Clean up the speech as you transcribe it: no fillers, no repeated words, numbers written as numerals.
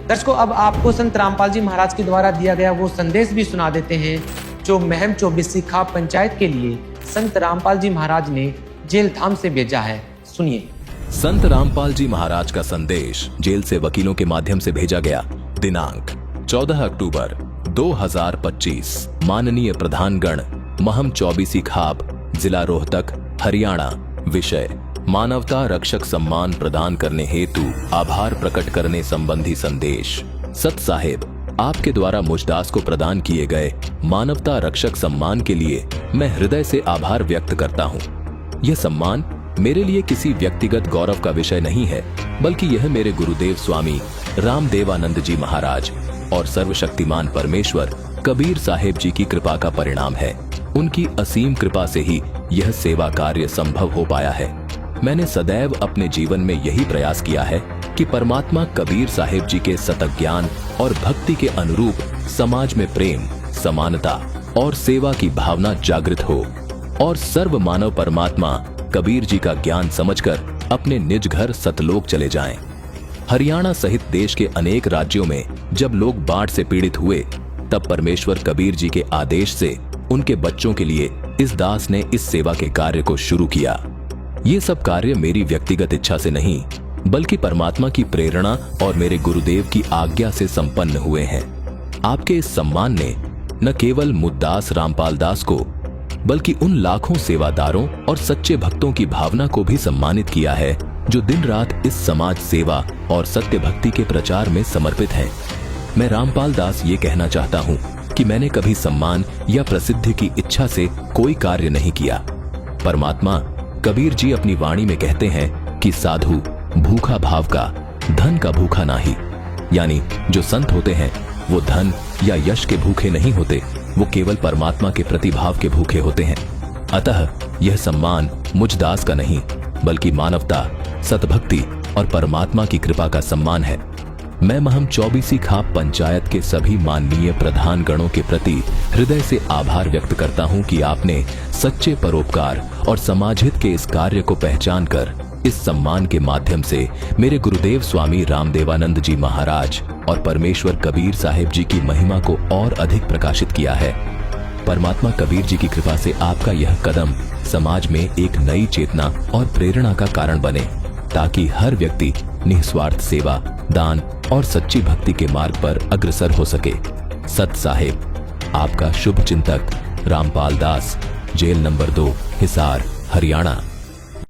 दर्शकों, अब आपको संत रामपाल जी महाराज के द्वारा दिया गया वो संदेश भी सुना देते हैं जो महम 24 खाप पंचायत के लिए संत रामपाल जी महाराज ने जेल धाम से भेजा है। सुनिए। संत रामपाल जी महाराज का संदेश जेल से वकीलों के माध्यम से भेजा गया। दिनांक 14 अक्टूबर 2025। माननीय प्रधानगण, महम 24 खाप, जिला रोहतक, हरियाणा। विषय: मानवता रक्षक सम्मान प्रदान करने हेतु आभार प्रकट करने संबंधी संदेश। सत साहेब, आपके द्वारा मुझदास को प्रदान किए गए मानवता रक्षक सम्मान के लिए मैं हृदय से आभार व्यक्त करता हूँ। यह सम्मान मेरे लिए किसी व्यक्तिगत गौरव का विषय नहीं है, बल्कि यह मेरे गुरुदेव स्वामी रामदेवानंद जी महाराज और सर्वशक्तिमान परमेश्वर कबीर साहेब जी की कृपा का परिणाम है। उनकी असीम कृपा से ही यह सेवा कार्य संभव हो पाया है। मैंने सदैव अपने जीवन में यही प्रयास किया है कि परमात्मा कबीर साहेब जी के सतत ज्ञान और भक्ति के अनुरूप समाज में प्रेम, समानता और सेवा की भावना जागृत हो और सर्व मानव परमात्मा कबीर जी का ज्ञान समझकर अपने निज घर सतलोक चले जाएं। हरियाणा सहित देश के अनेक राज्यों में जब लोग बाढ़ से पीड़ित हुए, तब परमेश्वर कबीर जी के आदेश से उनके बच्चों के लिए इस दास ने इस सेवा के कार्य को शुरू किया। ये सब कार्य मेरी व्यक्तिगत इच्छा से नहीं, बल्कि परमात्मा की प्रेरणा और मेरे गुरुदेव की आज्ञा से संपन्न हुए हैं। आपके इस सम्मान ने न केवल मुद्दास रामपाल दास को, बल्कि उन लाखों सेवादारों और सच्चे भक्तों की भावना को भी सम्मानित किया है जो दिन रात इस समाज सेवा और सत्य भक्ति के प्रचार में समर्पित हैं। मैं रामपाल दास ये कहना चाहता हूँ कि मैंने कभी सम्मान या प्रसिद्धि की इच्छा से कोई कार्य नहीं किया। परमात्मा कबीर जी अपनी वाणी में कहते हैं कि साधु भूखा भाव का, धन का भूखा नाही। यानी जो संत होते हैं वो धन या यश के भूखे नहीं होते, वो केवल परमात्मा के प्रति भाव के भूखे होते हैं। अतः यह सम्मान मुझ दास का नहीं, बल्कि मानवता, सतभक्ति और परमात्मा की कृपा का सम्मान है। मैं महम 24 खाप पंचायत के सभी माननीय प्रधान गणों के प्रति हृदय से आभार व्यक्त करता हूं कि आपने सच्चे परोपकार और समाजहित के इस कार्य को पहचान कर इस सम्मान के माध्यम से मेरे गुरुदेव स्वामी रामदेवानंद जी महाराज और परमेश्वर कबीर साहेब जी की महिमा को और अधिक प्रकाशित किया है। परमात्मा कबीर जी की कृपा से आपका यह कदम समाज में एक नई चेतना और प्रेरणा का कारण बने, ताकि हर व्यक्ति निस्वार्थ सेवा, दान और सच्ची भक्ति के मार्ग पर अग्रसर हो सके। सत साहेब, आपका शुभ चिंतक रामपाल दास, जेल नंबर 2, हिसार, हरियाणा।